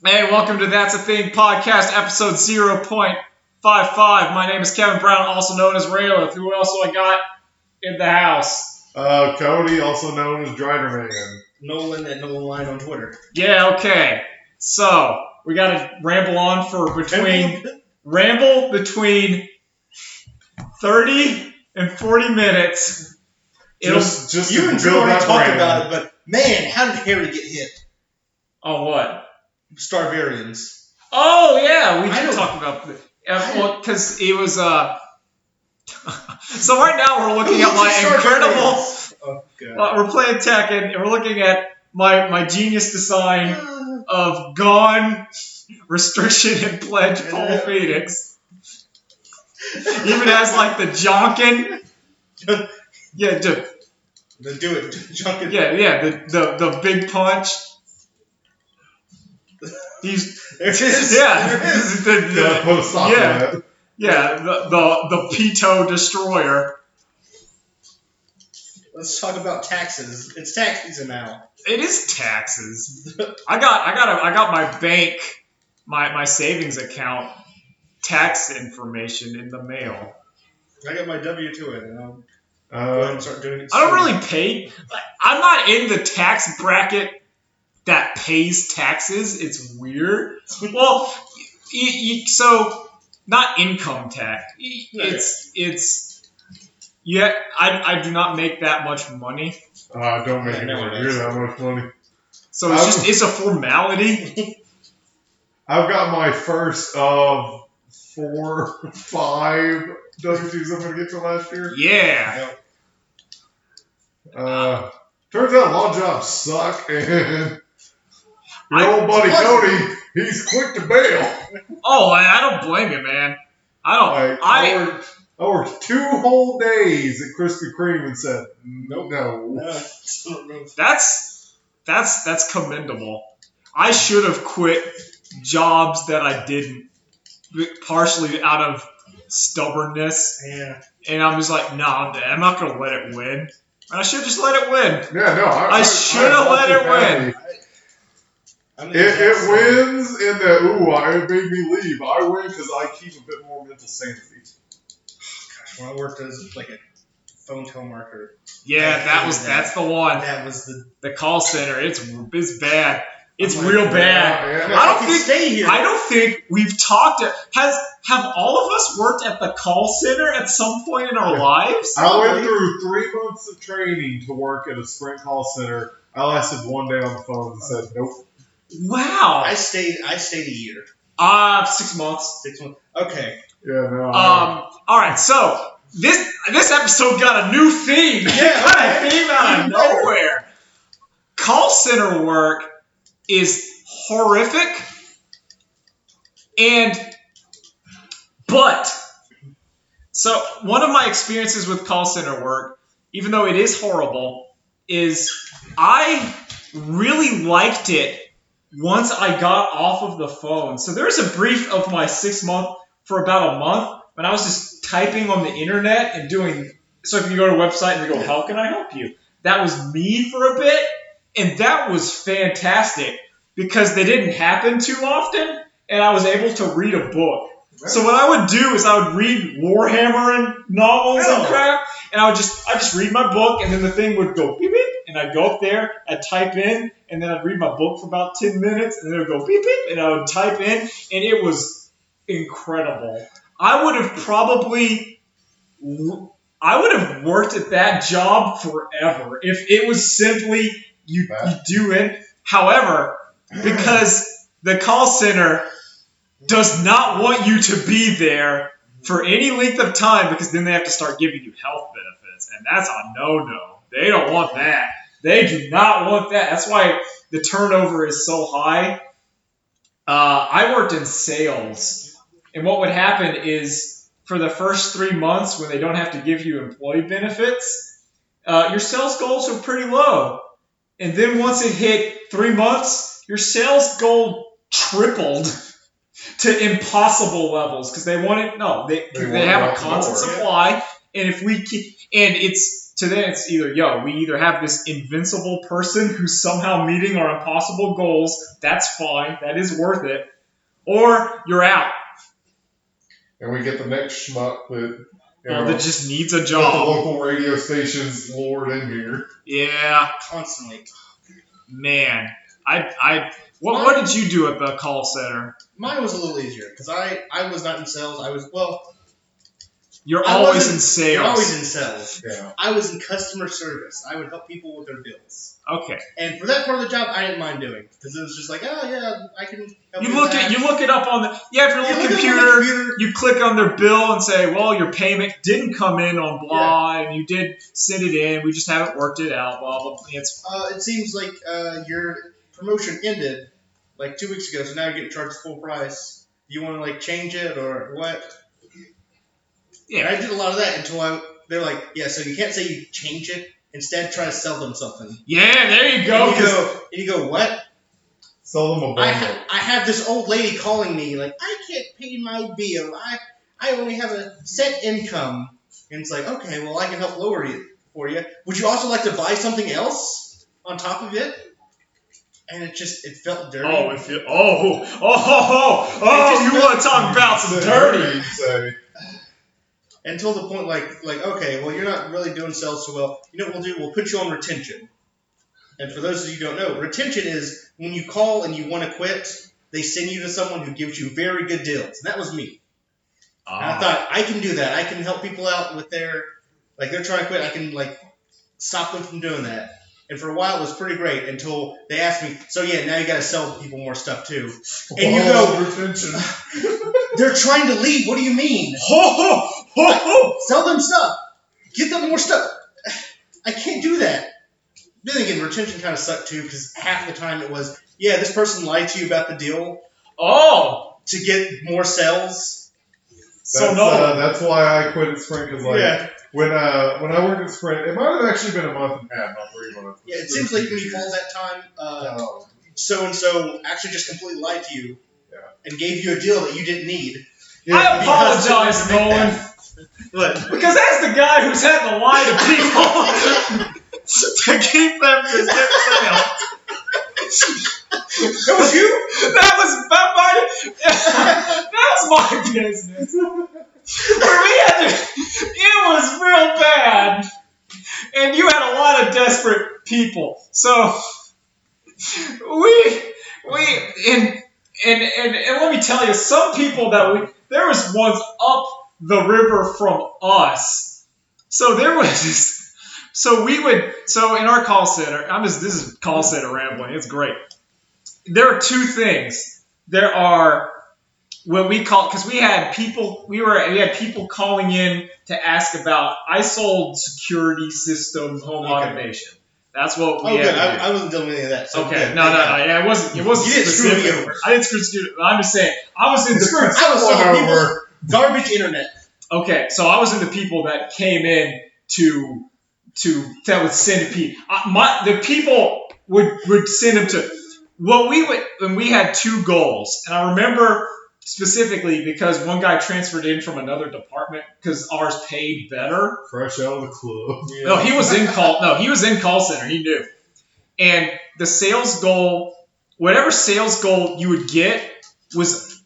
Hey, welcome to That's a Thing podcast, episode 0.55. My name is Kevin Brown, also known as Rayla. Who else do I got in the house? Cody, also known as Drider Man. Nolan at Nolan Line on Twitter. Yeah, okay. So, we got to ramble between 30 and 40 minutes. Just you and Drew already talked about it, but man, how did Harry get hit? Oh, what? Starvarians. Oh, yeah, we did talk about this. Well, because it was, So right now we're looking at my incredible... we're playing Tekken, and we're looking at my genius design of Gone, Restriction, and Pledge Paul Phoenix. Even has, like, the Jonkin. Yeah, do it. Jonkin. Yeah, the big punch. There it is. Yeah. The Pito Destroyer. Let's talk about taxes. It's tax season now. It is taxes. I got my bank, my savings account tax information in the mail. I got my W-2 in, and I'll go ahead and start doing it. I don't really pay. I'm not in the tax bracket that pays taxes. It's weird. Well, so not income tax. I do not make that much money. Don't make anywhere near that much money. So it's a formality. I've got my first of 4, 5 W-2s I'm going to get to last year. Yeah. Turns out a lot of jobs suck, and your old buddy Cody, he's quick to bail. Oh, I don't blame you, man. I worked 2 whole days at Krispy Kreme and said, no. That's commendable. I should have quit jobs that I didn't, partially out of stubbornness. Yeah. And I'm just like, nah, I'm not going to let it win. I should just let it win. Yeah, no, I should have let it win. It wins in that, it made me leave. I win because I keep a bit more mental sanity. Gosh, when I worked as like a phone telemarketer. Yeah, that's the one. That was the call center. It's bad. It's real bad. Yeah. I don't think we've talked. Have all of us worked at the call center at some point in our lives? I went through 3 months of training to work at a Sprint call center. I lasted 1 day on the phone and said nope. Wow. I stayed a year. 6 months. 6 months. Okay. Yeah, no. All right. So this episode got a new theme. Yeah. Got a theme out of nowhere. Call center work is horrific, so one of my experiences with call center work, even though it is horrible, is I really liked it once I got off of the phone. So there was a brief of my 6 month for about a month when I was just typing on the internet and doing. So if you go to a website and you go, "How can I help you?" That was me for a bit. And that was fantastic because they didn't happen too often, and I was able to read a book. Right. So what I would do is I would read Warhammer and novels and crap, and I just read my book, and then the thing would go beep beep, and I'd go up there, I'd type in, and then I'd read my book for about 10 minutes, and then it would go beep beep, and I would type in, and it was incredible. I would have worked at that job forever if it was simply you do it. However, because the call center does not want you to be there for any length of time, because then they have to start giving you health benefits, and that's a no-no. They don't want that. They do not want that. That's why the turnover is so high. I worked in sales, and what would happen is for the first 3 months when they don't have to give you employee benefits, your sales goals are pretty low. And then once it hit 3 months, your sales goal tripled to impossible levels because they want it. No, they have a constant supply, And if we keep, and it's to them, it's either we either have this invincible person who's somehow meeting our impossible goals. That's fine. That is worth it. Or you're out. And we get the next schmuck that That just needs a got the job. local radio station's lured in here. Yeah, Constantly. man. What did you do at the call center? Mine was a little easier because I was not in sales. You're I always wasn't- in sales. You're always in sales. Yeah. I was in customer service. I would help people with their bills. Okay. And for that part of the job, I didn't mind doing because it was just like, oh yeah, I can help You with look that. it up on the if your You little look it up on the computer. computer. You click on their bill and say, well, your payment didn't come in on blah, and you did send it in. We just haven't worked it out. Blah blah. It seems like your promotion ended like 2 weeks ago, so now you're getting charged full price. You want to like change it or what? Yeah. And I did a lot of that until they're like, yeah, so you can't say you change it. Instead, try to sell them something. Yeah, there you go. And you go, what? Sell them a bundle. I have this old lady calling me like, I can't pay my bill. I only have a set income. And it's like, okay, well, I can help lower it for you. Would you also like to buy something else on top of it? And it felt dirty. You want to talk about some dirty? Say. Until the point like, okay, well, you're not really doing sales so well. You know what we'll do? We'll put you on retention. And for those of you who don't know, retention is when you call and you want to quit, they send you to someone who gives you very good deals. And that was me. And I thought, I can do that. I can help people out with they're trying to quit. I can, stop them from doing that. And for a while, it was pretty great until they asked me, so yeah, now you got to sell people more stuff too. And you go, retention. they're trying to leave. What do you mean? Sell them stuff. Get them more stuff. I can't do that. Then again, retention kind of sucked too because half the time it was, yeah, this person lied to you about the deal. To get more sales. That's why I quit at Sprint because when I worked at Sprint, it might have actually been a month and a half, not 3 months. Yeah, it seems like when you called that time, so and so actually just completely lied to you and gave you a deal that you didn't need. Yeah, I apologize, Nolan. What? Because as the guy who's had to lie to people to keep them to get sales. That was you? That was my business. Where we had to, it was real bad, and you had a lot of desperate people. So and let me tell you, some people there was ones up the river from us. So there was this. So in our call center, this is call center rambling. It's great. There are two things. There are what we call, because we had people calling in to ask about. I sold security system home automation. That's what we had. Good. I wasn't dealing with any of that. So Okay. good. No. Yeah, it wasn't. You didn't screw me specific. over. I didn't screw you. I'm just saying. I was in the. I was selling people garbage internet. Okay, so I was in the people that came in that would send people. The people would send them to. And we had two goals, and I remember specifically because one guy transferred in from another department because ours paid better. Fresh out of the club. Yeah. No, he was in call center. He knew. And the sales goal, whatever sales goal you would get, was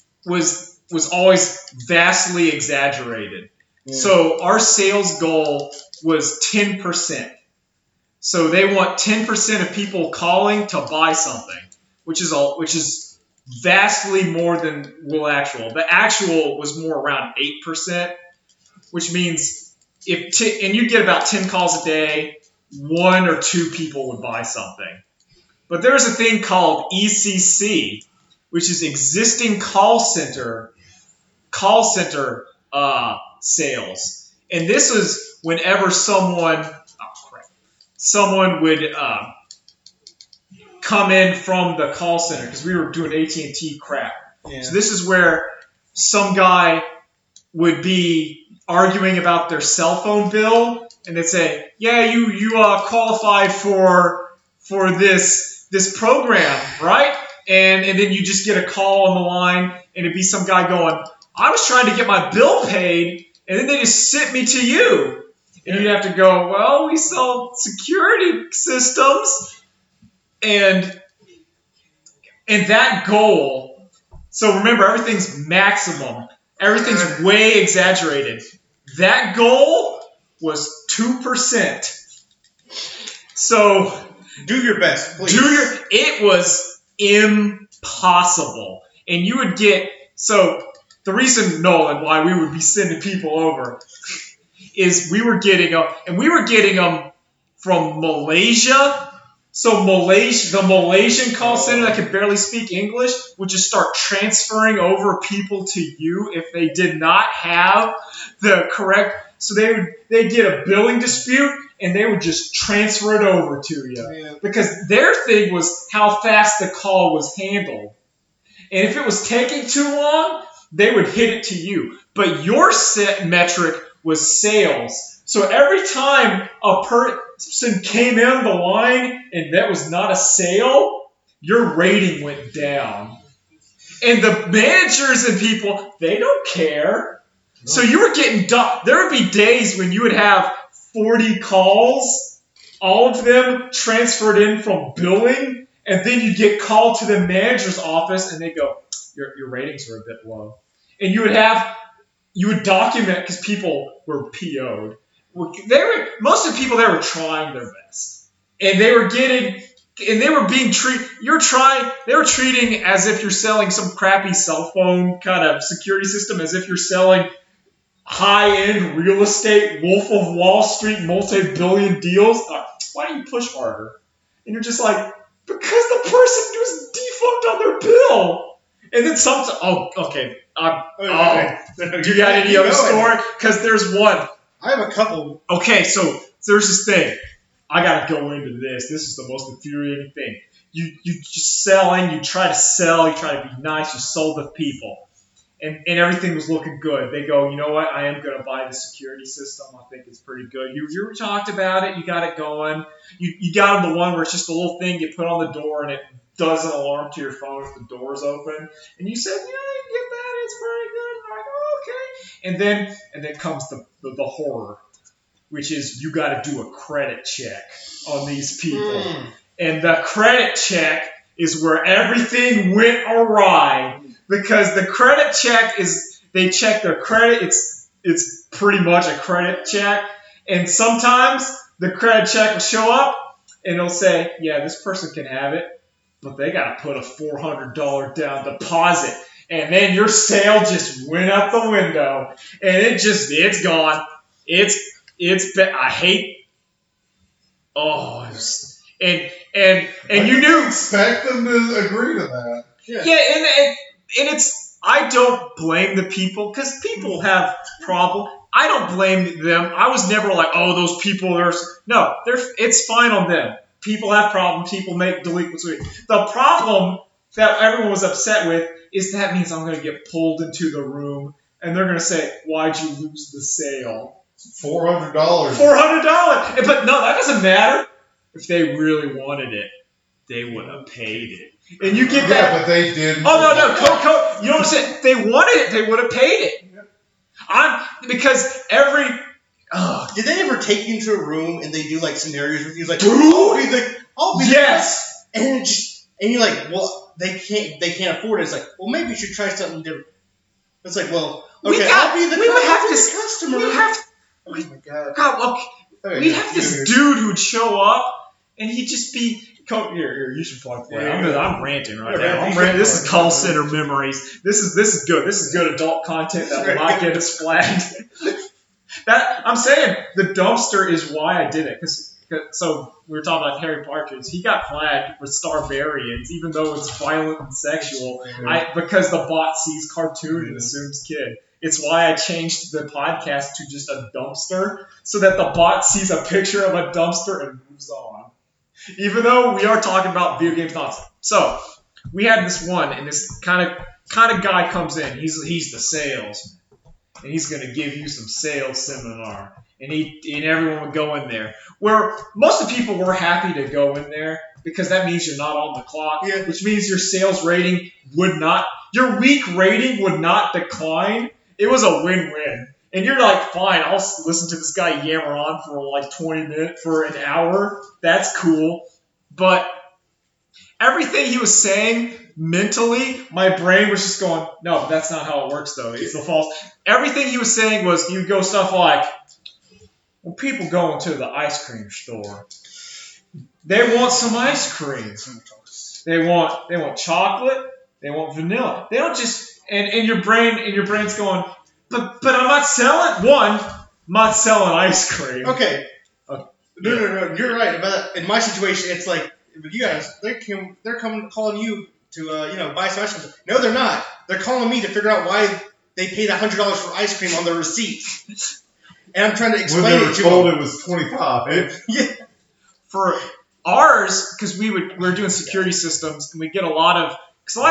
always vastly exaggerated. Yeah. So our sales goal was 10%. So they want 10% of people calling to buy something, which is vastly more than actual. The actual was more around 8%, which means and you get about 10 calls a day, 1 or 2 people would buy something. But there's a thing called ECC, which is existing call center sales. And this was whenever someone would come in from the call center, because we were doing AT&T crap. Yeah. So this is where some guy would be arguing about their cell phone bill, and they'd say, "Yeah, you qualified for this program, right?" And then you just get a call on the line, and it'd be some guy going, "I was trying to get my bill paid, and then they just sent me to you. And you'd have to go, well, we sell security systems. And that goal, so remember, everything's maximum. Everything's way exaggerated. That goal was 2%. So do your best, please. It was impossible. And you would get, so the reason, Nolan, why we would be sending people over is we were getting them from Malaysia. So the Malaysian call center that could barely speak English would just start transferring over people to you if they did not have the correct. So they'd get a billing dispute and they would just transfer it over to you because their thing was how fast the call was handled. And if it was taking too long, they would hit it to you. But your set metric was sales. So every time a person came in the line and that was not a sale, your rating went down. And the managers and people, they don't care. So you were getting done. There would be days when you would have 40 calls, all of them transferred in from billing, and then you get called to the manager's office and they go, your ratings are a bit low. And you would document because people were PO'd. Most of the people there were trying their best. And they were being treated, they were treating as if you're selling some crappy cell phone kind of security system, as if you're selling high-end real estate, Wolf of Wall Street, multi-billion deals. Why don't you push harder? And you're just like, because the person was defunct on their bill. And then okay. Do you got any other story? Because there's one. I have a couple. Okay, so there's this thing. I gotta go into this. This is the most infuriating thing. You just selling. You try to sell. You try to be nice. You sold to people. And everything was looking good. They go, you know what? I am going to buy the security system. I think it's pretty good. You talked about it. You got it going. You got them the one where it's just a little thing you put on the door and it does an alarm to your phone if the door's open. And you said, yeah, you can get that. It's pretty good. And they're like, oh, okay. And then comes the horror, which is you got to do a credit check on these people. And the credit check is where everything went awry. Because the credit check is, they check their credit. It's pretty much a credit check. And sometimes the credit check will show up and it'll say, yeah, this person can have it, but they got to put a $400 down deposit. And then your sale just went out the window. And it's gone. I hate, and you knew. Expect them to agree to that. Yeah, and I don't blame the people because people have problems. I don't blame them. I was never like, oh, those people are. No, it's fine on them. People have problems. People make delinquency. The problem that everyone was upset with is that means I'm going to get pulled into the room and they're going to say, why'd you lose the sale? $400. But no, that doesn't matter. If they really wanted it, they would have paid it. And you get that. Yeah, but they didn't. Oh, no. You know what I'm saying? If they wanted it, they would have paid it. Because every. Did they ever take you into a room and they do like scenarios with you? Like, I'll be yes. And you're like, well, they can't afford it. It's like, well, maybe you should try something different. It's like, well, okay, I'll be the customer. Oh my god. We'd have this dude who'd show up and he'd just be. Here, you should plug for it. I'm ranting right now. This is call center memories. This is good. This is good adult content that will not get us flagged. I'm saying the dumpster is why I did it. So we were talking about Harry Partridge. He got flagged with Starbarians, even though it's violent and sexual, because the bot sees cartoon and assumes kid. It's why I changed the podcast to just a dumpster, so that the bot sees a picture of a dumpster and moves on. Even though we are talking about video games nonsense. So we had this one, and this kind of guy comes in. He's the salesman, and he's going to give you some sales seminar. And everyone would go in there. Where most of the people were happy to go in there because that means you're not on the clock, which means your sales rating your weak rating would not decline. It was a win-win. And you're like, fine, I'll listen to this guy yammer on for like 20 minutes, for an hour. That's cool. But everything he was saying mentally, my brain was just going, no, that's not how it works, though. It's the false. Everything he was saying was, he would go stuff like, when people go into the ice cream store, they want some ice cream. They want chocolate. They want vanilla. They don't just and your brain's going, but I'm not selling one. I'm not selling ice cream. Okay. Okay. No. You're right about that. In my situation, it's like, but you guys, they're coming calling you to buy some ice cream. No, they're not. They're calling me to figure out why they paid $100 for ice cream on their receipt. And I'm trying to explain when they were it to told them. it was 25. Yeah. For ours, because we're doing security systems, and we get a lot of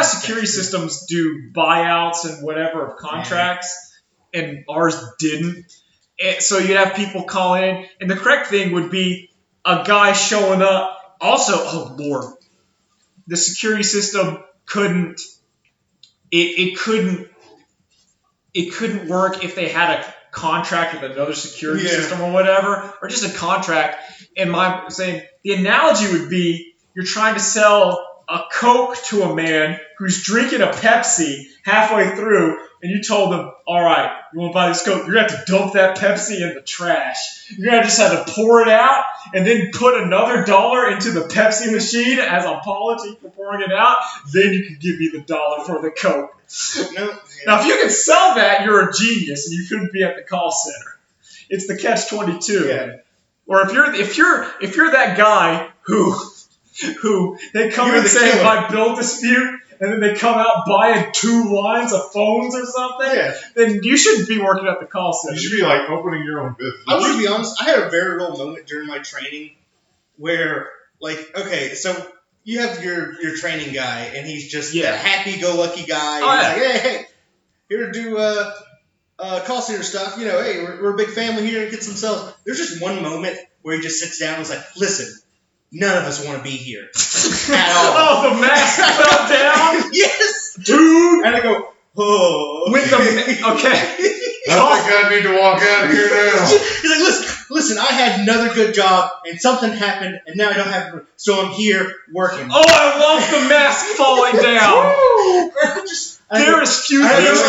security systems do buyouts and whatever of contracts, and ours didn't. And so you'd have people call in, and the correct thing would be a guy showing up. Also, oh Lord, the security system couldn't. It couldn't work if they had a contract with another security system or whatever, or just a contract. And my saying the analogy would be you're trying to sell a Coke to a man who's drinking a Pepsi halfway through, and you told him, all right, you want to buy this Coke, you're going to have to dump that Pepsi in the trash. You're going to just have to pour it out and then put another $1 into the Pepsi machine as an apology for pouring it out. Then you can give me the $1 for the Coke. Now, if you can sell that, you're a genius, and you couldn't be at the call center. It's the catch-22. Yeah. Or if you're that guy who they come and say my bill dispute, and then they come out buying 2 lines of phones or something, then you shouldn't be working at the call center. You should be like opening your own business. I'm going to be honest. I had a very real moment during my training where, like, okay, so you have your training guy, and he's just a happy-go-lucky guy. He's like, hey, here to do call center stuff. Hey, we're a big family here and get some sales. There's just one moment where he just sits down and is like, listen, none of us want to be here at all. Oh, the mask fell down? Yes! Dude! And I go, oh. With okay. I think I need to walk out of here now. He's like, listen, I had another good job, and something happened, and now I don't have it, so I'm here working. Oh, I love the mask falling down. There is few things.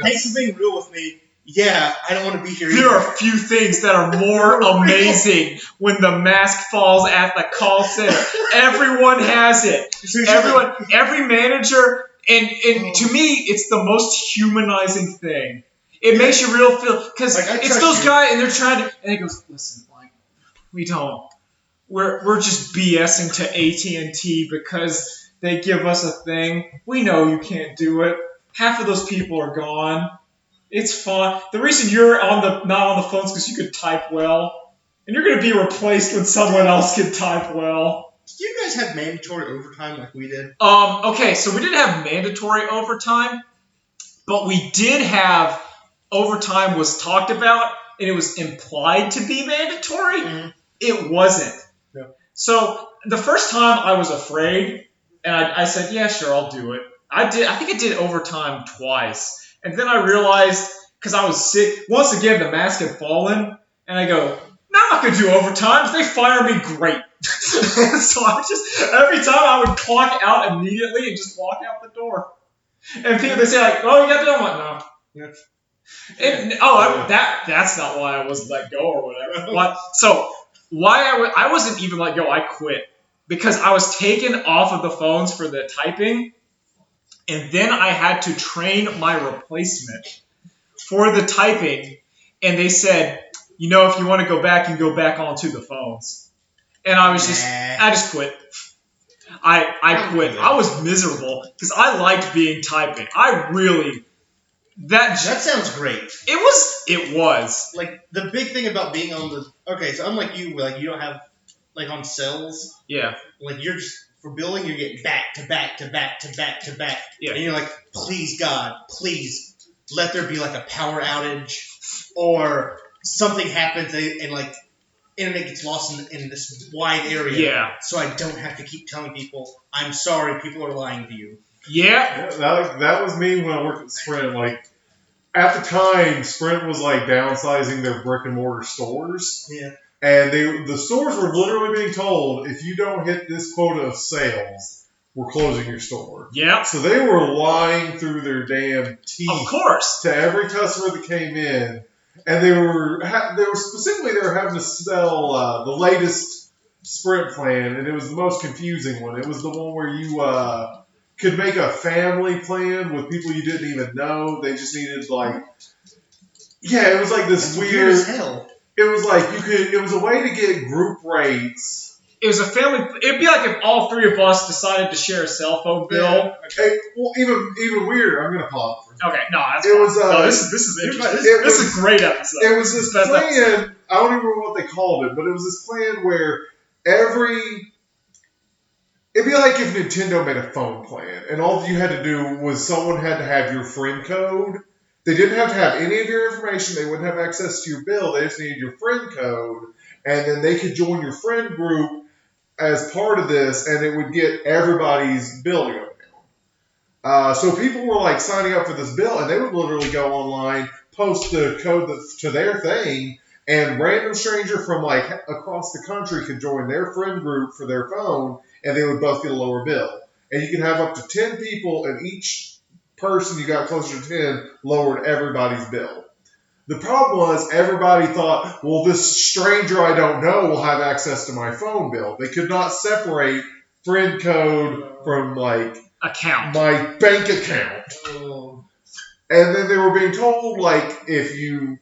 Thanks for being real with me. Yeah, I don't want to be here either. There are few things that are more amazing when the mask falls at the call center. Everyone has it. Every manager, and to me, it's the most humanizing thing. It makes you real feel, because it's those guys, and they're trying to, and he goes, listen, we're just BSing to AT&T because they give us a thing. We know you can't do it. Half of those people are gone. It's fine. The reason you're not on the phone is because you could type well, and you're going to be replaced when someone else can type well. Did you guys have mandatory overtime like we did? Okay, so we didn't have mandatory overtime, but we did have overtime was talked about, and it was implied to be mandatory. Mm-hmm. It wasn't. Yeah. So the first time I was afraid, and I said, yeah, sure, I'll do it. I think I did overtime twice. And then I realized, because I was sick, once again, the mask had fallen, and I go, no, I'm not going to do overtime. If they fire me, great. So I just, every time I would clock out immediately and just walk out the door. And people, they say, like, oh, you got to do it? I'm like, no. Yeah. That's not why I wasn't let go or whatever. So why I wasn't even let go, I quit. Because I was taken off of the phones for the typing, and then I had to train my replacement for the typing, and they said, if you want to go back, you can go back onto the phones. And I just quit. I quit. I was miserable because I liked being typing. That sounds great. It was. Like, the big thing about being on the... Okay, so unlike you, like, you don't have... Like, on cells. Yeah. Like, you're just... For billing, you're getting back to back to back to back to back. Yeah. And you're like, please, God, please, let there be, like, a power outage. Or something happens and like, internet gets lost in this wide area. Yeah. So I don't have to keep telling people, I'm sorry, people are lying to you. Yeah. That was me when I worked at Sprint. Like, at the time, Sprint was like downsizing their brick and mortar stores. Yeah. And the stores were literally being told, if you don't hit this quota of sales, we're closing your store. Yeah. So they were lying through their damn teeth. Of course. To every customer that came in, and they were having to sell the latest Sprint plan, and it was the most confusing one. It was the one where you could make a family plan with people you didn't even know. They just needed it was like this That's weird. as hell. It was like it was a way to get group rates. It was a family. It'd be like if all three of us decided to share a cell phone bill. Yeah. Okay. Well, even weirder. I'm gonna pause. Okay, no, that's it was. no, this is interesting. This is a great episode. It was this plan. Episode. I don't even remember what they called it, but it was this plan where it'd be like if Nintendo made a phone plan, and all you had to do was someone had to have your friend code. They didn't have to have any of your information. They wouldn't have access to your bill. They just needed your friend code, and then they could join your friend group as part of this, and it would get everybody's bill to go down. So people were like signing up for this bill, and they would literally go online, post the code to their thing, and random stranger from like across the country could join their friend group for their phone, and they would both get a lower bill. And you can have up to 10 people, and each person you got closer to 10 lowered everybody's bill. The problem was everybody thought, well, this stranger I don't know will have access to my phone bill. They could not separate friend code from like account, my bank account. Oh. And then they were being told like the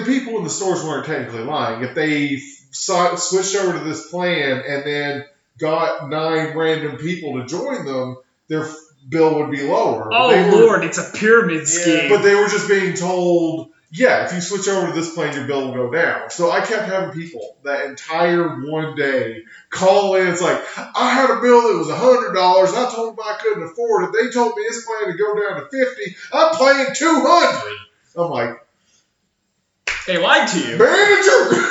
people in the stores weren't technically lying. If they switched over to this plan and then got 9 random people to join them, their bill would be lower. Oh, Lord, it's a pyramid scheme. But they were just being told, if you switch over to this plan, your bill will go down. So I kept having people that entire one day call in. It's like, I had a bill that was $100. I told them I couldn't afford it. They told me this plan to go down to $50. I'm paying $200. I'm like, they lied to you. Manager!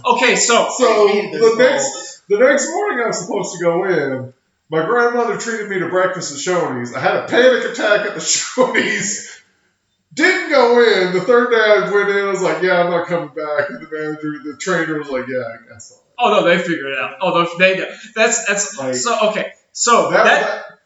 Okay, so the next morning I was supposed to go in. My grandmother treated me to breakfast at Shoney's. I had a panic attack at the Shoney's. Didn't go in. The third day I went in, I was like, I'm not coming back. And the trainer was like, I guess so. Oh, no, they figured it out. Oh, that's like, so, okay. So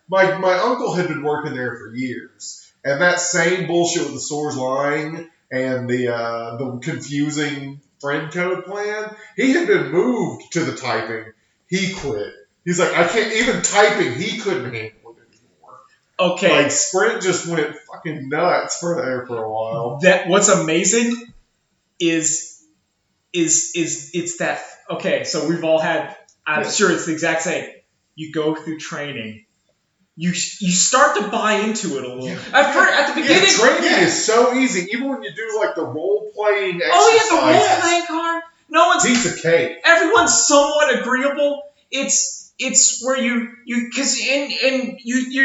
my uncle had been working there for years. And that same bullshit with the stores lying and the confusing friend code plan, he had been moved to the typing. He quit. He's like, I can't, even typing, he couldn't handle it anymore. Okay. Like, Sprint just went fucking nuts for a while. What's amazing is it's that, okay, so we've all had, I'm sure it's the exact same. You go through training. You start to buy into it a little. At the beginning. Training is so easy. Even when you do, like, the role-playing exercises. Oh, yeah, the role-playing card. No one's... Piece of cake. Everyone's somewhat agreeable. It's where you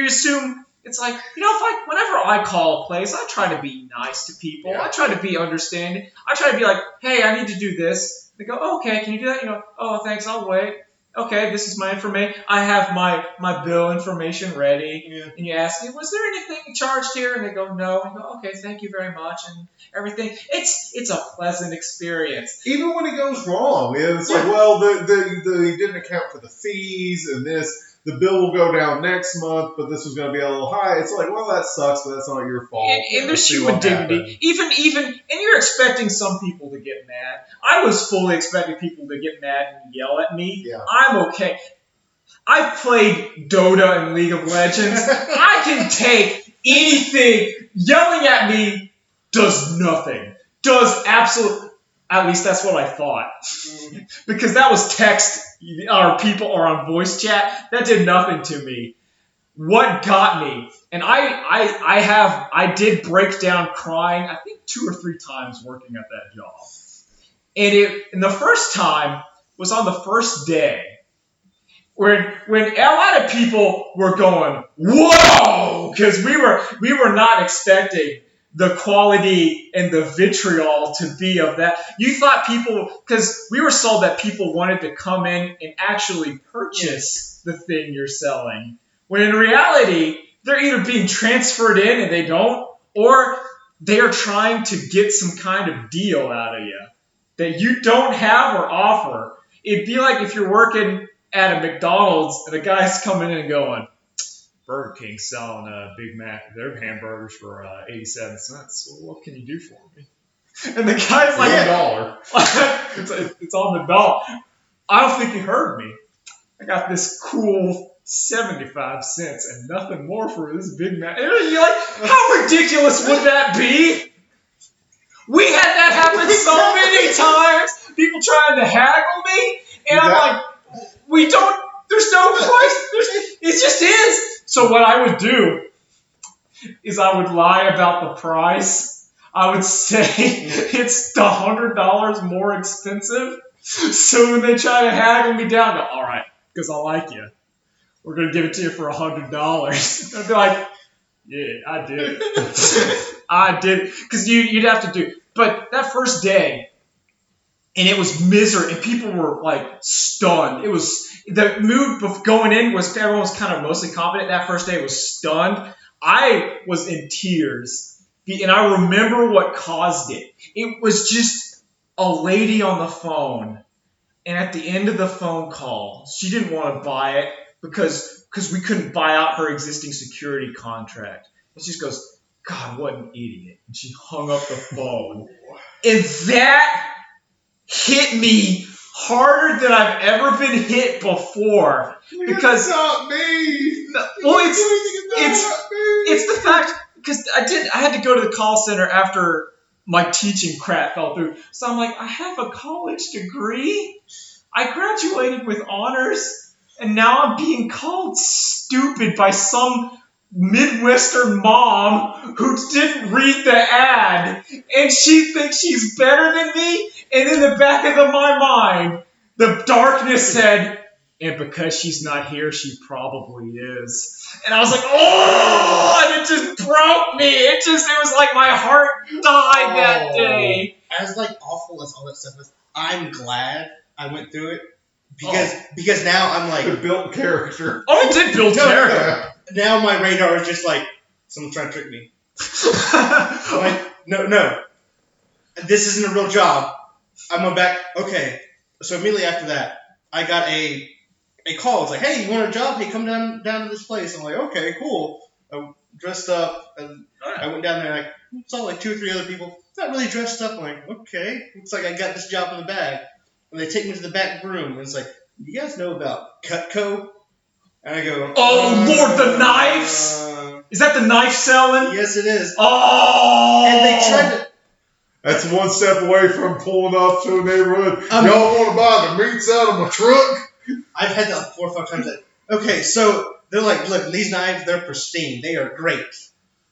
assume it's like, whenever I call a place, I try to be nice to people. Yeah. I try to be understanding. I try to be like, hey, I need to do this. They go, oh, okay, can you do that? Oh, thanks, I'll wait. Okay, this is my information. I have my bill information ready. Yeah. And you ask me, was there anything charged here? And they go, no. And I go, okay, thank you very much. And everything. It's a pleasant experience. Even when it goes wrong. It's like, well, they didn't account for the fees and this. The bill will go down next month, but this was going to be a little high. It's like, well, that sucks, but that's not your fault. And there's human dignity. Even, and you're expecting some people to get mad. I was fully expecting people to get mad and yell at me. Yeah. I'm okay. I've played Dota and League of Legends. I can take anything. Yelling at me does nothing. At least that's what I thought. Because that was text, or people are on voice chat. That did nothing to me. What got me, and I did break down crying, I think 2 or 3 times working at that job. And the first time was on the first day. When a lot of people were going, whoa! Because we were not expecting the quality and the vitriol to be of that. You thought people, because we were sold that people wanted to come in and actually purchase the thing you're selling. When in reality, they're either being transferred in and they don't, or they are trying to get some kind of deal out of you that you don't have or offer. It'd be like if you're working at a McDonald's and a guy's coming in and going, Burger King selling a Big Mac, their hamburgers for 87 cents. So what can you do for me? And the guy's like, $1. it's on the dollar. I don't think you heard me. I got this cool 75 cents and nothing more for this Big Mac. And you're like, how ridiculous would that be? We had that happen so many times. People trying to haggle me. And I'm like, we don't, there's no price. It just is. So what I would do is I would lie about the price. I would say it's $100 more expensive. So when they try to haggle me down, I go, all right, because I like you. We're going to give it to you for $100. I'd be like, yeah, I did it. I did it. Because you'd have to do. But that first day, and it was misery, and people were like stunned. It was, the mood going in was, everyone was kind of mostly confident. That first day was stunned. I was in tears. And I remember what caused it. It was just a lady on the phone. And at the end of the phone call, she didn't want to buy it because we couldn't buy out her existing security contract. And she just goes, God, what an idiot. And she hung up the phone. And that hit me harder than I've ever been hit before. Because it's not me. Well, it's the fact, because I had to go to the call center after my teaching crap fell through. So I'm like, I have a college degree. I graduated with honors, and now I'm being called stupid by some Midwestern mom who didn't read the ad, and she thinks she's better than me. And in the back of my mind, the darkness said, and because she's not here, she probably is. And I was like, oh, and it just broke me. It was like my heart died that day. As like awful as all that stuff is, I'm glad I went through it because now I'm like, It built character. Oh, it did build character. Now my radar is just like, someone's trying to trick me. I'm like, no, this isn't a real job. I went back. Okay, so immediately after that, I got a call. It's like, hey, you want a job? Hey, come down to this place. I'm like, okay, cool. I dressed up, and I went down there. And I saw like 2 or 3 other people not really dressed up. I'm like, okay, looks like I got this job in the bag. And they take me to the back room, and it's like, you guys know about Cutco? And I go, oh, Lord, the knives? Is that the knife selling? Yes, it is. Oh! And they tried to... That's one step away from pulling up to a neighborhood. Y'all want to buy the meats out of my truck? I've had that 4 or 5 times. Okay, so they're like, look, these knives, they're pristine. They are great.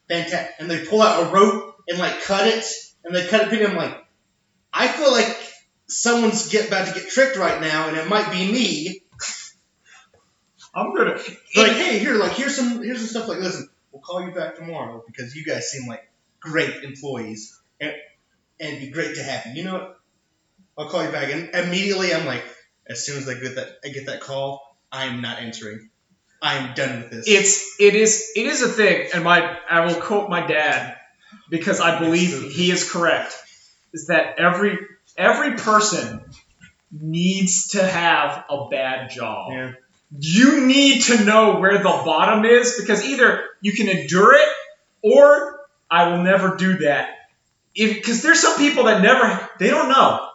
Fantastic. And they pull out a rope and like cut it, and they cut it. And I'm like, I feel like someone's about to get tricked right now, and it might be me. I'm gonna like, hey, here's some stuff. Like, listen, we'll call you back tomorrow because you guys seem like great employees, and it'd be great to have you. You know what? I'll call you back. And immediately, I'm like, as soon as I get that call, I'm not answering. I am done with this. It is a thing, and I will quote my dad because I believe he is correct. Is that every person needs to have a bad job. Yeah. You need to know where the bottom is because either you can endure it or I will never do that. Because there's some people that they don't know.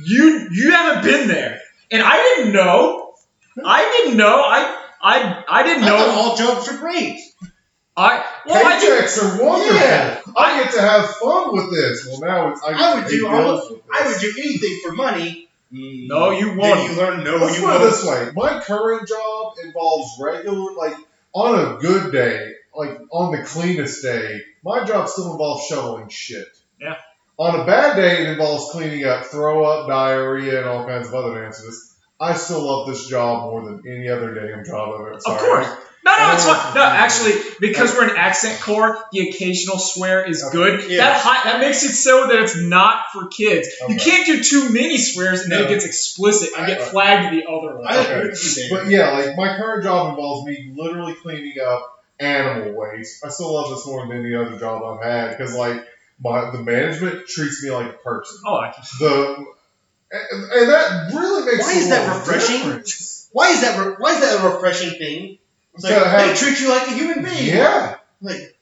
You haven't been there. And I didn't know. I didn't know. I didn't know. I thought all jobs are great. Paychecks are wonderful. Yeah. I get to have fun with this. Well, now I would do anything for money. No, you won't. Then you learn Let's put it this way. My current job involves regular, like, on a good day, like, on the cleanest day, my job still involves shoveling shit. Yeah. On a bad day, it involves cleaning up throw up, diarrhea, and all kinds of other answers. I still love this job more than any other damn job I've ever. Of course. No, it's fine. No, actually, because we're an accent corps, the occasional swear is good. Yeah. That makes it so that it's not for kids. Okay. You can't do too many swears and then it gets explicit and get flagged the other way. Okay. But yeah, like my current job involves me literally cleaning up animal waste. I still love this more than any other job I've had because like the management treats me like a person. Oh, I can. And that really makes. Why is that refreshing? Difference. Why is that a refreshing thing? It's like they treat you like a human being. Yeah. Like,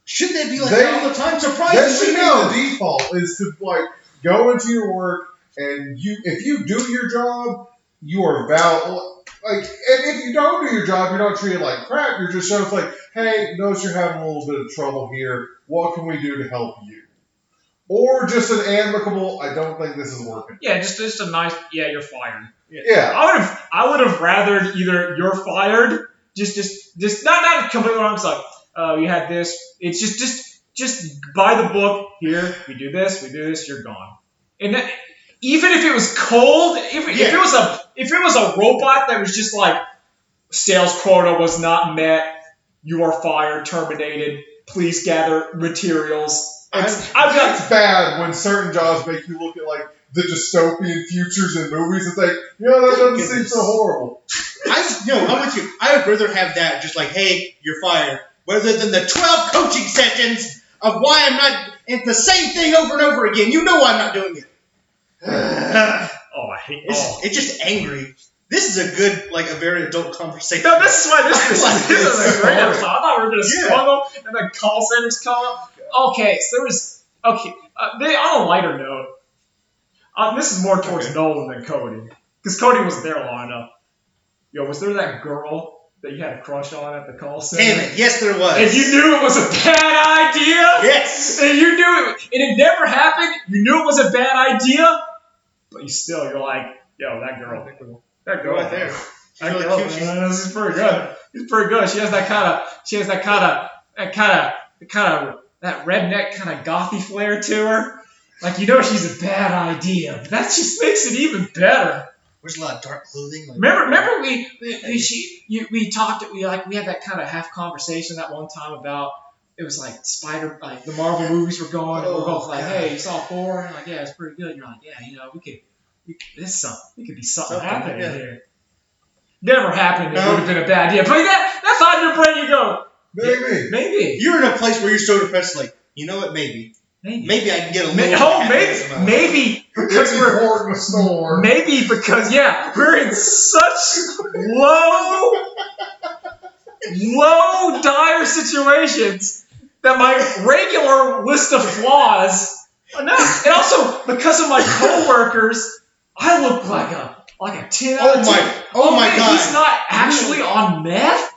should they be like that all the time? That Surprisingly, should be no. the default. Is to like go into your work and if you do your job, you are and if you don't do your job, you're not treated like crap. You're just shown like, hey, notice you're having a little bit of trouble here. What can we do to help you? Or just an amicable, I don't think this is working. Yeah, just a nice. Yeah, you're fired. Yeah. I would have rathered either you're fired. Just not completely wrong. It's like, oh, you had this. It's just by the book. Here, we do this. You're gone. And that, even if it was cold, if it was a robot that was just like, sales quota was not met, you are fired, terminated. Please gather materials. It's bad when certain jobs make you look at like the dystopian futures in movies and think, that doesn't seem so horrible. I'm with you. I would rather have that, just like, hey, you're fired, rather than the 12 coaching sessions of why I'm not at the same thing over and over again. You know I'm not doing it. I hate it. It's just angry. This is a good, a very adult conversation. No, this is why this is a great episode. I thought we were going to struggle and then call centers come up. Okay, so there was... Okay, on a lighter note, this is more towards Nolan than Cody. Because Cody wasn't there long enough. Was there that girl that you had a crush on at the call center? Damn it, yes there was. And you knew it was a bad idea? Yes! And you knew it, and it never happened, you knew it was a bad idea, but you're like, that girl right there. That girl, this is pretty good. It's pretty good. She has that that redneck kind of gothy flair to her. Like, she's a bad idea, but that just makes it even better. There's a lot of dark clothing. Remember we talked. We had that kind of half conversation that one time about it was like the Marvel movies were going. And we're both like, hey, you saw Thor? And I'm like, yeah, it's pretty good. And you're like, yeah, we could be something happening here. Never happened. It would have been a bad idea. But that thought in your brain, you go, maybe. You're in a place where you're so depressed, like, you know what? Maybe I can get a little. Maybe because we're in the store. Maybe because we're in such low dire situations that my regular list of flaws. And also because of my coworkers, I look like a 10 out of 10. Oh my God! He's not actually on meth.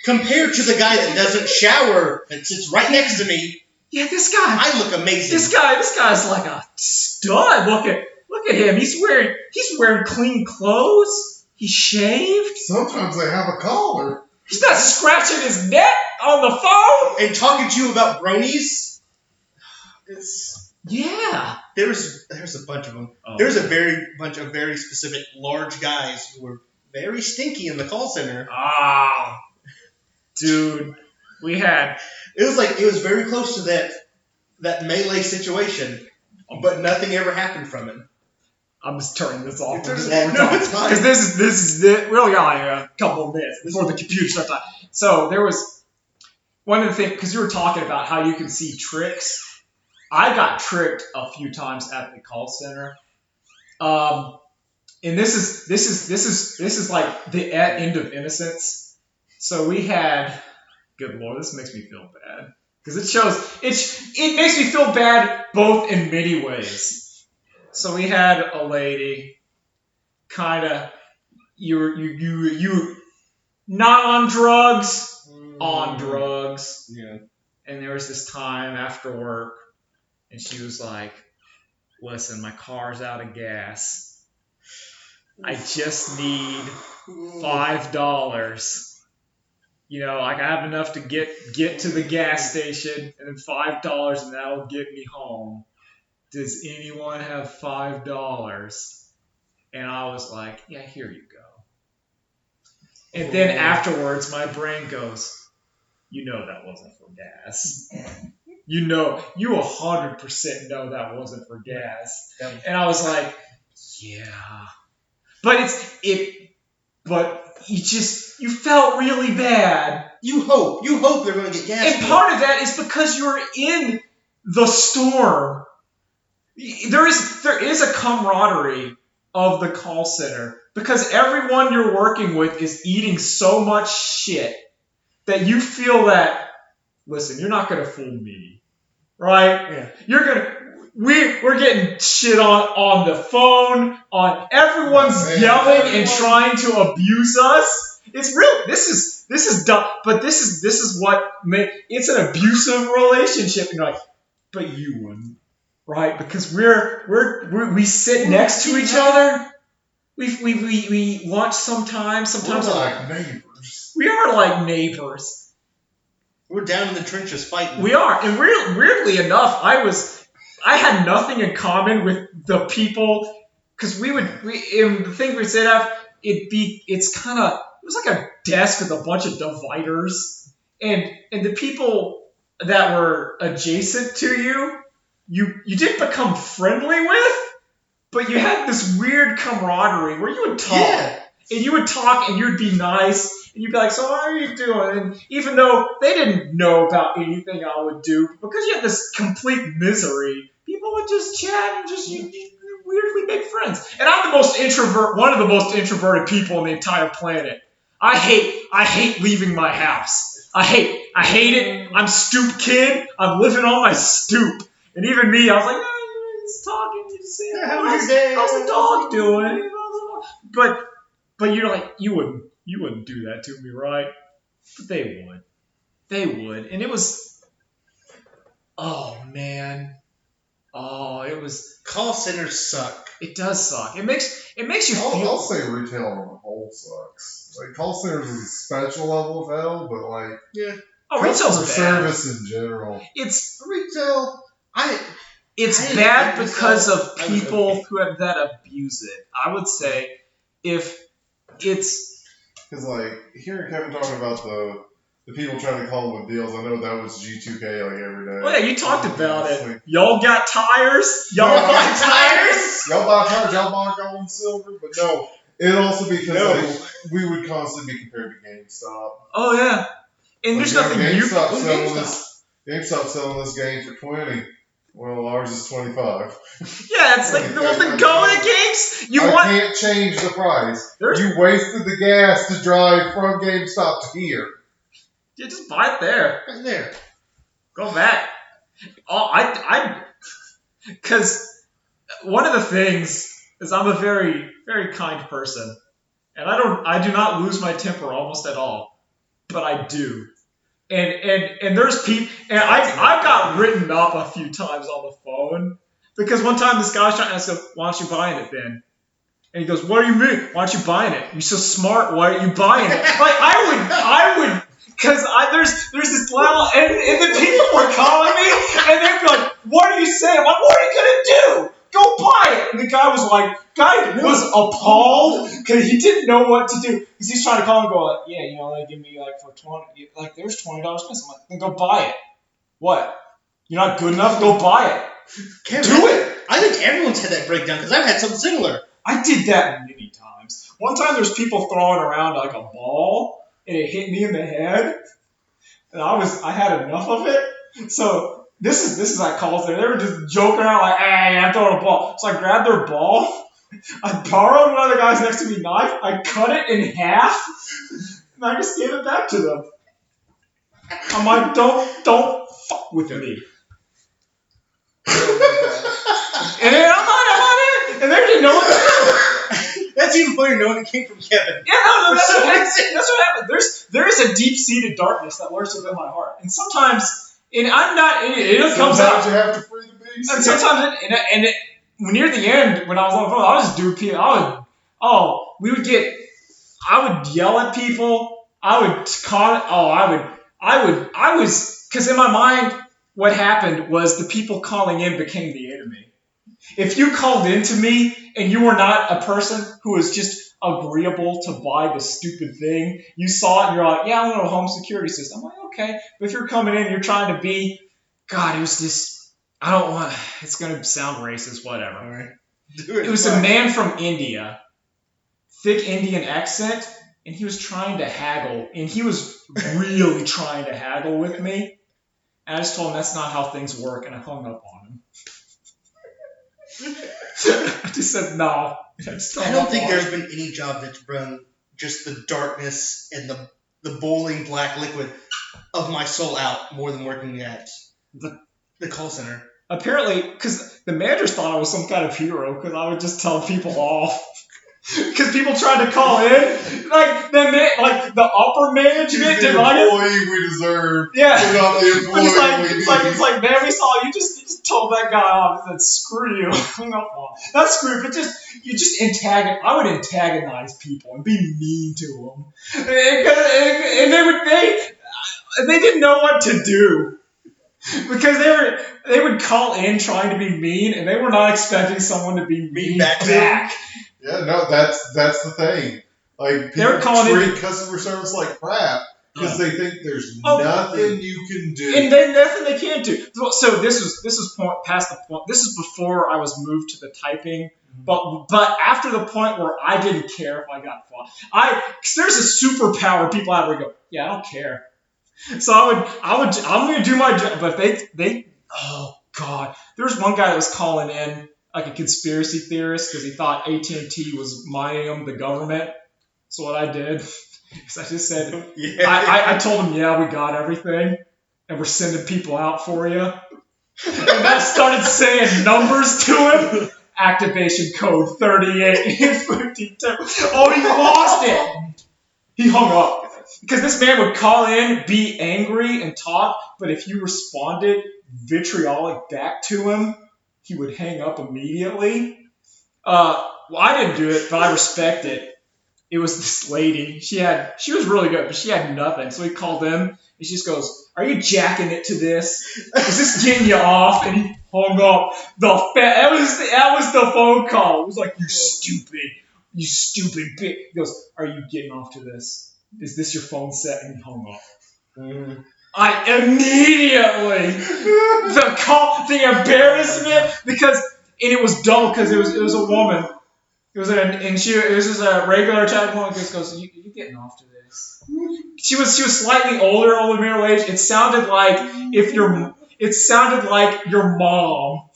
Compared to the guy that doesn't shower and sits right next to me. Yeah, this guy. I look amazing. This guy's like a stud. Look at him. He's wearing clean clothes. He's shaved. Sometimes they have a collar. He's not scratching his neck on the phone. And talking to you about bronies. Yeah. There's a bunch of them. Oh. There's a bunch of very specific large guys who were very stinky in the call center. Ah. Dude, it was very close to that melee situation, but nothing ever happened from it. I'm just turning this off. It's fine. Because this is we only got a couple of minutes before the computer starts on. So there was one of the things, because you were talking about how you can see tricks. I got tricked a few times at the call center. And this is like the end of innocence. So we had, good Lord, this makes me feel bad. Because it makes me feel bad both in many ways. So we had a lady, kind of, you not on drugs, on drugs. Yeah. And there was this time after work, and she was like, listen, my car's out of gas. I just need $5. I have enough to get to the gas station, and then $5, and that'll get me home. Does anyone have $5? And I was like, yeah, here you go. And then afterwards, my brain goes, that wasn't for gas. You 100% know that wasn't for gas. And I was like, yeah. But you felt really bad. You hope they're going to get gas. And part of that is because you're in the storm. There is a camaraderie of the call center because everyone you're working with is eating so much shit that you feel that, listen, you're not gonna fool me, right? Yeah. You're gonna we're getting shit on the phone, on everyone's yelling and trying to abuse us. It's real. This is dumb, but this is what it's an abusive relationship. And you're like, but you wouldn't, right? Because we sit next to each other. We lunch sometimes. Sometimes We're like neighbors. we are like neighbors. We're down in the trenches fighting. We are, and weirdly enough, I had nothing in common with the people because in the thing we set up, it was like a desk with a bunch of dividers, and the people that were adjacent to you didn't become friendly with, but you had this weird camaraderie where you would talk. Yeah. And you would talk and you'd be nice and you'd be like, so how are you doing? And even though they didn't know about anything I would do, because you had this complete misery, people would just chat and just you weirdly make friends. And I'm one of the most introverted people on the entire planet. I hate leaving my house. I hate it. I'm stoop kid. I'm living on my stoop. And even me, I was like, oh, you're just talking, you just saying, how's the dog doing? But you're like, you wouldn't do that to me, right? But they would, and it was, oh man, it was. Call centers suck. It does suck. It makes you feel. I'll say retail on the whole sucks. Like call centers is a special level of hell, but like Retail's customer bad. service in general. It's retail. It's bad because of people that abuse it. I would say if it's. Because, like, hearing Kevin talking about the people trying to call him with deals, I know that was G2K, like, every day. Oh, yeah, you talked about it. Y'all got tires? Y'all buy tires? Y'all buy tires? Y'all buy gold and silver? But no, it also because like, we would constantly be compared to GameStop. Oh, yeah. And like, there's nothing new. GameStop selling this game for 20. Well, ours is 25. Yeah, it's like, well, then go to games. I can't change the price. You wasted the gas to drive from GameStop to here. Yeah, just buy it there. Right there. Go back. Oh, because one of the things is I'm a very, very kind person, and I do not lose my temper almost at all, but I do. And there's people, and I've got written up a few times on the phone because one time this guy was trying to ask him, why aren't you buying it then? And he goes, what do you mean? Why aren't you buying it? You're so smart. Why aren't you buying it? Like I would, because there's this level, and the people were calling me, and they'd be like, what are you saying? I'm like, what are you gonna do? Go buy it. And the guy was appalled because he didn't know what to do. Because he's trying to call and go, like, yeah, they give me like for $20, like there's $20 plus. I'm like, then go buy it. What? You're not good enough? Go buy it. Do it. I think everyone's had that breakdown because I've had something similar. I did that many times. One time there's people throwing around like a ball and it hit me in the head. And I had enough of it. So this is like calls there. They were just joking around like, hey, I'm throwing a ball. So I grabbed their ball. I borrowed one of the guys next to me knife. I cut it in half. And I just gave it back to them. I'm like, don't fuck with me. And then I'm on it. And they didn't know what to do. That's even funnier knowing it came from Kevin. Yeah, no, that's what happened. There is a deep-seated darkness that lurks within my heart. And sometimes, and I'm not, it comes out. Sometimes you have to free the beast. And sometimes, near the end, when I was on the phone, I was just doing people. I would yell at people. Because in my mind, what happened was the people calling in became the enemy. If you called in to me and you were not a person who was just agreeable to buy the stupid thing, you saw it and you're like, yeah, I want a home security system. I'm like, okay. But if you're coming in, you're trying to be, God, it was this, I don't want, it's going to sound racist, whatever. All right. It was a man from India, thick Indian accent, and he was trying to haggle, and he was really trying to haggle with me. And I just told him that's not how things work, and I hung up on him. I just said no. I just I hung don't up think on there's him. been any job that's brought just the darkness and the boiling black liquid of my soul out more than working at the call center. Apparently, because the managers thought I was some kind of hero, because I would just tell people off. Because people tried to call in, like the upper He's management the didn't like it. employee we deserve. Yeah. But not the employee But we need. it's like, man, we saw you just told that guy off and said, screw you. Hung up on him. Not screw you, but you just I would antagonize people and be mean to them. And they didn't know what to do. Because they would call in trying to be mean, and they were not expecting someone to be mean back to back. Yeah, no, that's the thing. Like, They're people calling treat customer service like crap because they think there's Oh. nothing you can do. And then nothing they can do. So this was past the point. This is before I was moved to the typing. But after the point where I didn't care if I got fought. Cause there's a superpower people have where you go, yeah, I don't care. So I'm gonna do my job. But they oh god, there was one guy that was calling in like a conspiracy theorist because he thought AT&T was mining the government. So what I did is I just said, I told him, yeah, we got everything, and we're sending people out for you. And I started saying numbers to him. Activation code 3852. Oh, he lost it. He hung up. Because this man would call in, be angry, and talk, but if you responded vitriolic back to him, he would hang up immediately. Well, I didn't do it, but I respect it. It was this lady. She was really good, but she had nothing. So he called him, and she just goes, "Are you jacking it to this? Is this getting you off?" And he hung up. That was the phone call. It was like, you stupid bitch. He goes, "Are you getting off to this? Is this your phone set?" And he hung up. I immediately the embarrassment because it was dumb because it was a woman. It was just a regular type woman. Just goes, you getting off to this? She was slightly older middle age. It sounded like your mom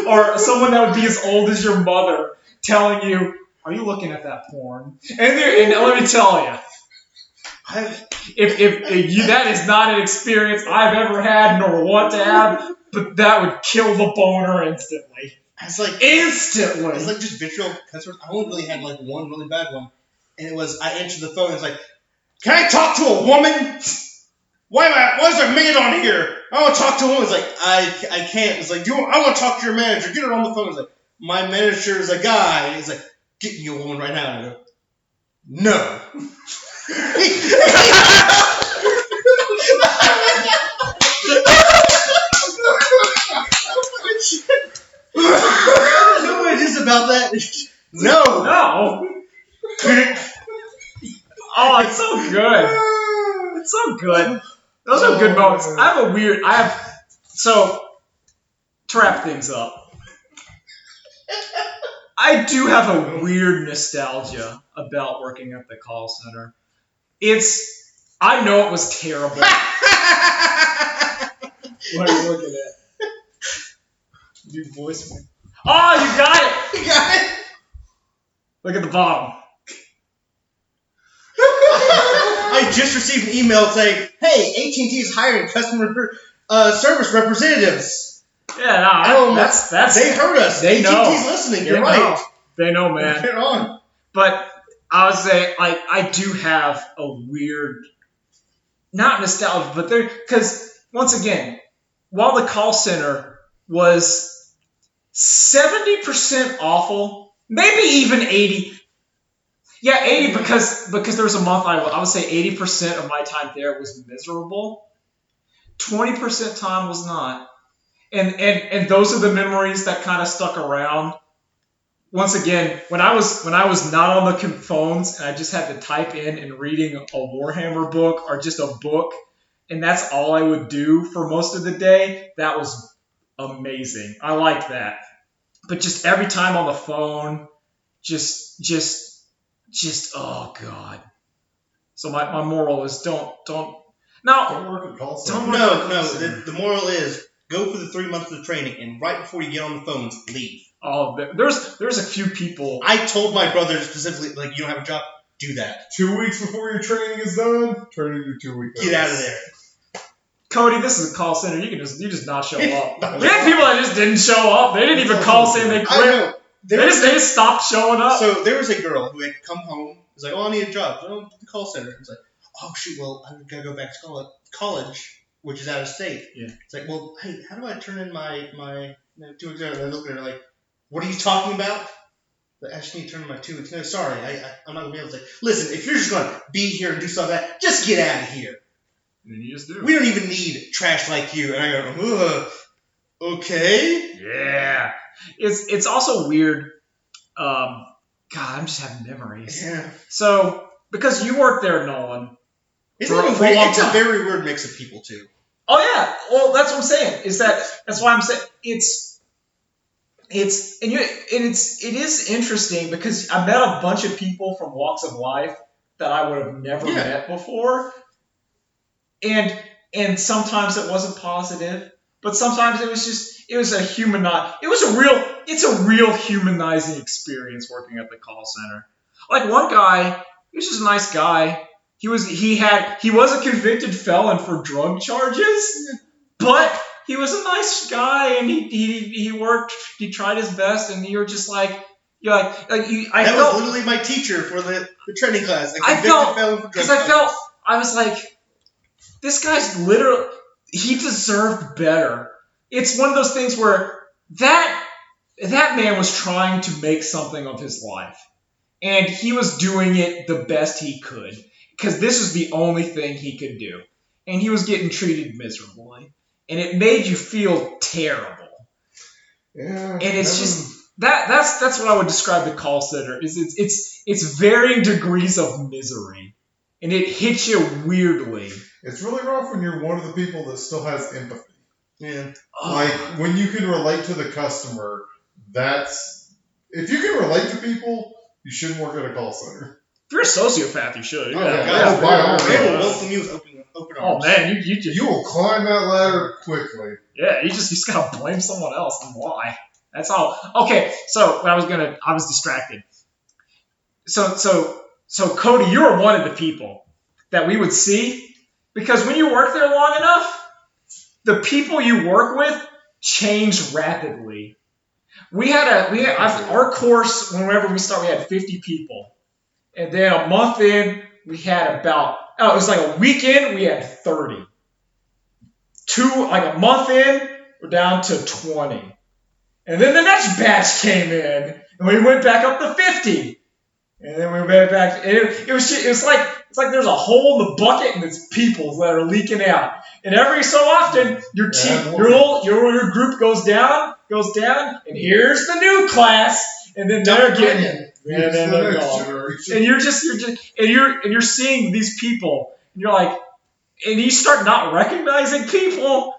or someone that would be as old as your mother telling you, "Are you looking at that porn?" And let me tell you. If that is not an experience I've ever had nor want to have, but that would kill the boner instantly. Instantly. It's like just vitriol customers. I only really had like one really bad one, and it was I answered the phone. And it's like, "Can I talk to a woman? Why is there a man on here? I want to talk to a woman." It's like I can't. It's like I want to talk to your manager. Get her on the phone. It's like my manager is a guy. He's like, "Get me a woman right now." And I go, "No." Just about that. No. Oh, it's so good. It's so good. Those are good moments. So to wrap things up, I do have a weird nostalgia about working at the call center. I know it was terrible. What are you looking at? New voice. Oh, you got it! You got it? Look at the bottom. I just received an email saying, "Hey, AT&T is hiring customer service representatives." Yeah, no, that's they heard us. They know. AT&T's listening. You're right. They know, man. Get on. But I would say, I do have a weird, not nostalgia, but because once again, while the call center was 70% awful, maybe even 80. Yeah, 80 because there was a month I would say 80% of my time there was miserable. 20% time was not. And those are the memories that kind of stuck around. Once again, when I was not on the phones and I just had to type in and reading a Warhammer book or just a book, and that's all I would do for most of the day, that was amazing. I like that. But just every time on the phone, just oh god. So my moral is don't Now, Don't work at call center. Don't work- No. The moral is go for the 3 months of training, and right before you get on the phones, leave. oh, there's a few people. I told my brother specifically, like, you don't have a job, do that. 2 weeks before your training is done, turn in your 2 week Get out of there. Cody, this is a call center. You just not show up. We had people that just didn't show up. They didn't even call saying they I quit. know. They just stopped showing up. So there was a girl who had come home. Was like, oh, I need a job. So I went to the call center. It's like, oh shoot, well, I gotta go back to college, which is out of state. Yeah. It's like, well, hey, how do I turn in my 2 weeks? And I look at her like, what are you talking about? Like, I just need to turn in my 2 weeks. No, sorry, I'm not gonna be able to. Say, listen, if you're just gonna be here and do stuff like that, just get out of here. And you just do. We don't even need trash like you. And I go, okay. Yeah. It's also weird. God, I'm just having memories. Yeah. So, because you worked there, Nolan. It's For a long it's a time. very weird mix of people too. Oh yeah. Well, that's what I'm saying. That's why I'm saying it is interesting because I met a bunch of people from walks of life that I would have never met before. And sometimes it wasn't positive, but sometimes it's a real humanizing experience working at the call center. Like one guy, he was just a nice guy. He was a convicted felon for drug charges, but he was a nice guy and he worked, he tried his best, and you're just like, that was literally my teacher for the training class. A I convicted felt felon for drug because charges. I was like, this guy's literally, he deserved better. It's one of those things where that man was trying to make something of his life, and he was doing it the best he could because this was the only thing he could do, and he was getting treated miserably, and it made you feel terrible. Yeah. And it's just that's what I would describe the call center is. It's varying degrees of misery, and it hits you weirdly. It's really rough when you're one of the people that still has empathy. Yeah. Like, when you can relate to the customer, if you can relate to people, you shouldn't work at a call center. If you're a sociopath, you should. Oh, Yeah. yeah. By all They will means. welcome you with open Oh arms. man, you just You will climb that ladder quickly. yeah, you just gotta blame someone else and why. That's all. Okay, so I was distracted. So Cody, you were one of the people that we would see because when you work there long enough, the people you work with change rapidly. Our course, whenever we start, we had 50 people. And then a month in, we had it was like a week in, we had 30. A month in, we're down to 20. And then the next batch came in, and we went back up to 50. And then we went back. And it's like there's a hole in the bucket, and it's people that are leaking out. And every so often, your group goes down, and here's the new class, and then they're getting, and then they're gone. And you're seeing these people, and you're like, and you start not recognizing people.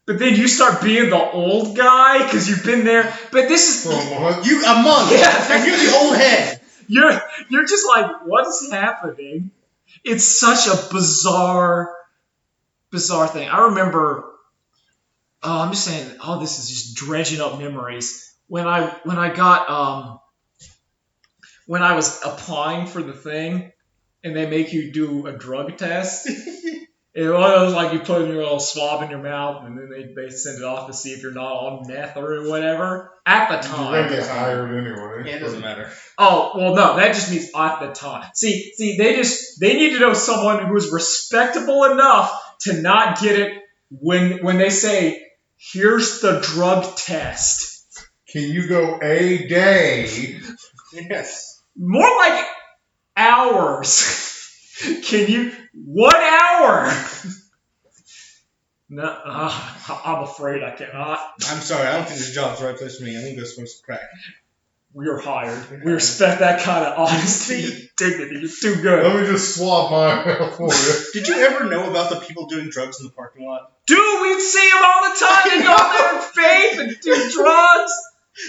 But then you start being the old guy because you've been there. But this is For a month. A month. Yeah. And you're the old head. You're just like, what is happening? It's such a bizarre thing. I remember. I'm just saying. Oh, this is just dredging up memories. When I was applying for the thing, and they make you do a drug test. It was like you put your little swab in your mouth, and then they send it off to see if you're not on meth or whatever. At the You're time. going to get hired anyway. Yeah, it doesn't matter. Oh, well, no, that just means at the time. See, they need to know someone who is respectable enough to not get it when they say, here's the drug test. Can you go a day? Yes. More like hours. Can you? 1 hour? No, I'm afraid I cannot. I'm sorry. I don't think this job's the right place for me. I'm going to go smoke some crack. We are hired. We respect that kind of honesty and dignity. You're too good. Let me just swab my mouth for you. Did you ever know about the people doing drugs in the parking lot? Dude, we'd see them all the time. They go there and vape and do drugs.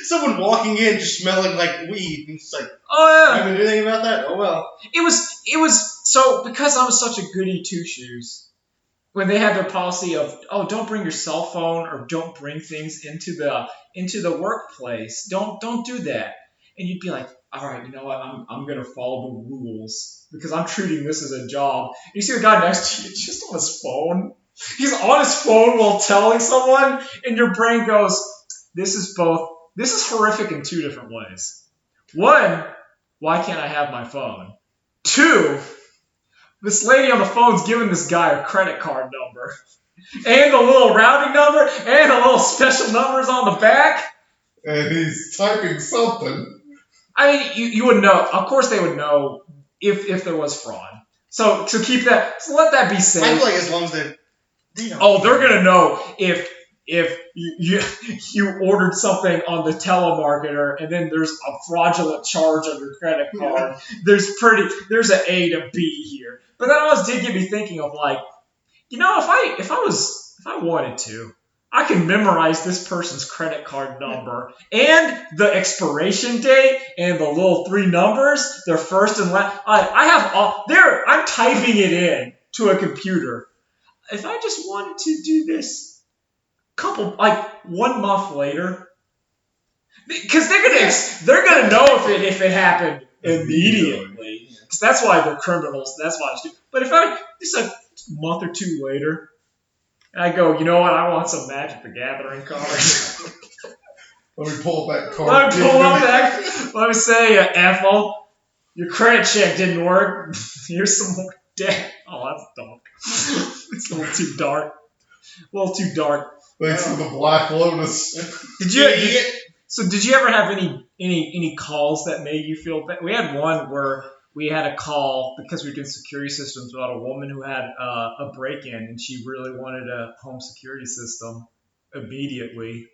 Someone walking in just smelling like weed. And it's like, Oh, I yeah. haven't done anything about that? Oh, well. It was so because I was such a goody two shoes. when they had their policy of, oh, don't bring your cell phone or don't bring things into the workplace. Don't do that. And you'd be like, all right, you know what? I'm gonna follow the rules because I'm treating this as a job. And you see the guy next to you just on his phone. He's on his phone while telling someone, and your brain goes, this is horrific in two different ways. One, why can't I have my phone? Two, this lady on the phone's giving this guy a credit card number. And a little routing number, and a little special numbers on the back. And he's typing something. I mean, you would know. Of course they would know if there was fraud. So keep that, so let that be safe. I feel like as long as they they're going to know if you ordered something on the telemarketer and then there's a fraudulent charge on your credit card. There's an A to B here. But that always did get me thinking of like, you know, if I wanted to, I can memorize this person's credit card number and the expiration date and the little three numbers, their first and last. I have all there. I'm typing it in to a computer. If I just wanted to do this, 1 month later, because they're gonna know if it happened immediately, because that's why they're criminals. That's why it's. But if I just a month or two later, and I go, you know what? I want some Magic the Gathering cards. Let me pull up that card. Let me say, Ethel, your credit check didn't work. Here's some more debt. Oh, that's dark. It's a little too dark. Thanks for the Black Lotus. Did you ever have any calls that made you feel bad? We had one where we had a call because we were doing security systems about a woman who had a break-in and she really wanted a home security system immediately.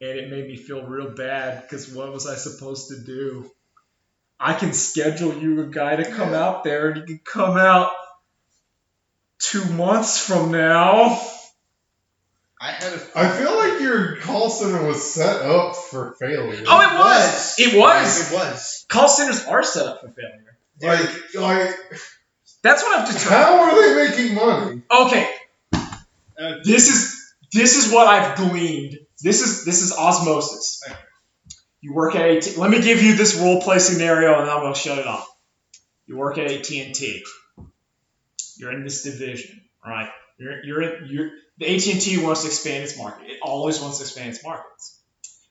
And it made me feel real bad because what was I supposed to do? I can schedule you a guy to come out there and he can come out 2 months from now. I feel like your call center was set up for failure. Oh, it was. It was. It was. Call centers are set up for failure. Like that's what I've determined. How are they making money? Okay. This is what I've gleaned. This is osmosis. You work at AT. Let me give you this role play scenario, and then I'm gonna shut it off. You work at AT&T. You're in this division, right? The AT&T wants to expand its market. It always wants to expand its markets.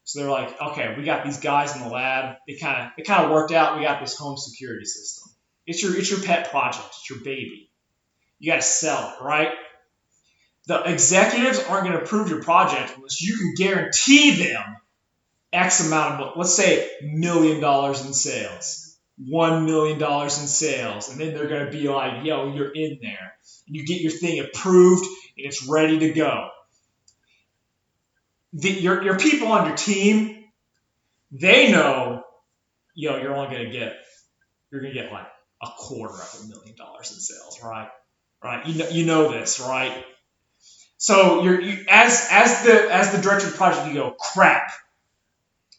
So they're like, okay, we got these guys in the lab. It kind of worked out. We got this home security system. It's your pet project. It's your baby. You got to sell it, right? The executives aren't going to approve your project unless you can guarantee them X amount of, let's say, $1 million in sales, $1 million in sales, and then they're going to be like, yo, you're in there. And you get your thing approved, and it's ready to go. Your people on your team, they know, you're only going to get like $250,000 in sales, right? Right? You know this, right? So as the director of the project, you go, crap.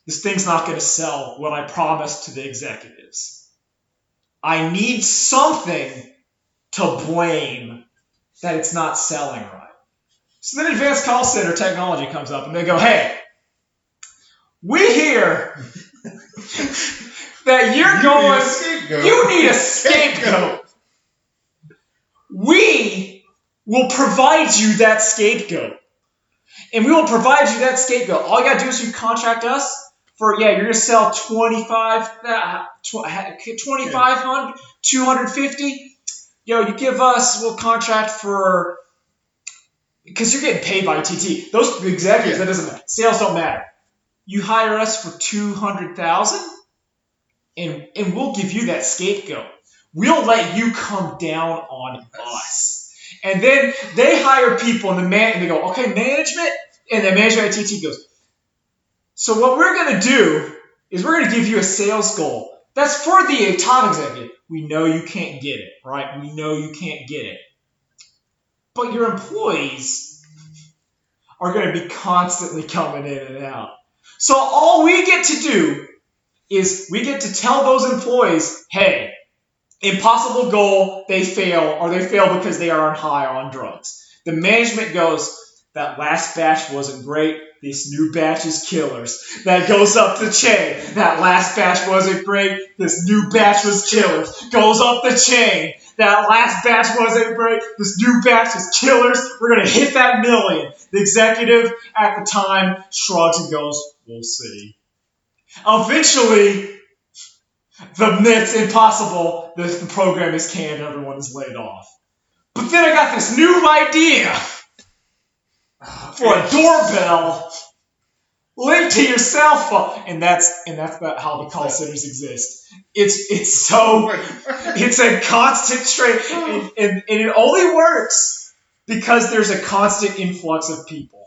This thing's not going to sell what I promised to the executives. I need something to blame that it's not selling right. So then advanced call center technology comes up and they go, hey, we hear that you need a scapegoat. We will provide you that scapegoat. And we will provide you that scapegoat. All you got to do is you contract us for, you're going to sell 2,500, 250. You give us, we'll contract for, because you're getting paid by TT. Those executives, that doesn't matter. Sales don't matter. You hire us for 200,000, and we'll give you that scapegoat. We'll let you come down on us. And then they hire people, and they go, okay, management, and the management at TT goes, so what we're going to do is we're going to give you a sales goal. That's for the top executive. We know you can't get it, right? We know you can't get it. But your employees are going to be constantly coming in and out. So all we get to do is we get to tell those employees, hey, Impossible goal, they fail, or they fail because they are high on drugs. The management goes, that last batch wasn't great. This new batch is killers. That goes up the chain. That last batch wasn't great. This new batch was killers. Goes up the chain. That last batch wasn't great. This new batch is killers. We're going to hit that million. The executive at the time shrugs and goes, we'll see. Eventually, it's impossible. The program is canned. Everyone is laid off. But then I got this new idea for a doorbell linked to your cell phone, and that's about how the call centers exist. It's a constant strain, and it only works because there's a constant influx of people.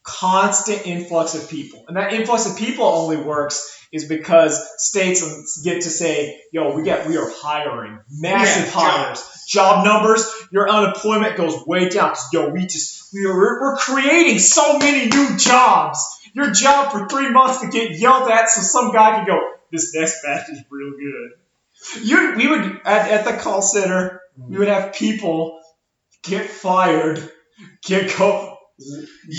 Constant influx of people, and that influx of people only works is because states get to say, "Yo, we are hiring massive hires, job numbers. Your unemployment goes way down. Yo, we're creating so many new jobs. Your job for 3 months to get yelled at, so some guy can go, this next batch is real good." We would at the call center, we would have people get fired,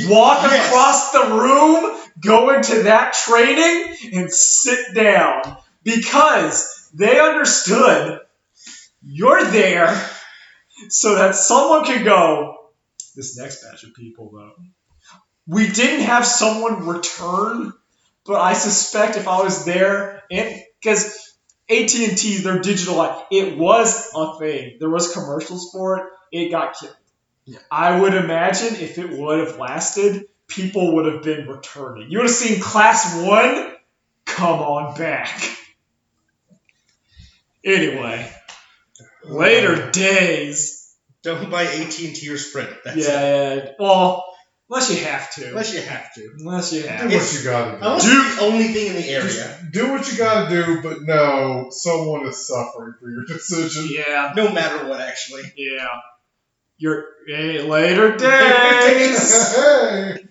walk across the room, go into that training, and sit down because they understood you're there so that someone could go, this next batch of people, though. We didn't have someone return, but I suspect if I was there, and because AT&T, their digital life, it was a thing. There was commercials for it. It got killed. Yeah. I would imagine if it would have lasted, people would have been returning. You would have seen Class 1 come on back. Anyway, later days. Don't buy AT&T or Sprint. Yeah. Well, unless you have to. Do what you gotta do. Unless it's the only thing in the area. Do what you gotta do, but no, someone is suffering for your decision. Yeah. No matter what, actually. Yeah. Later days. Hey.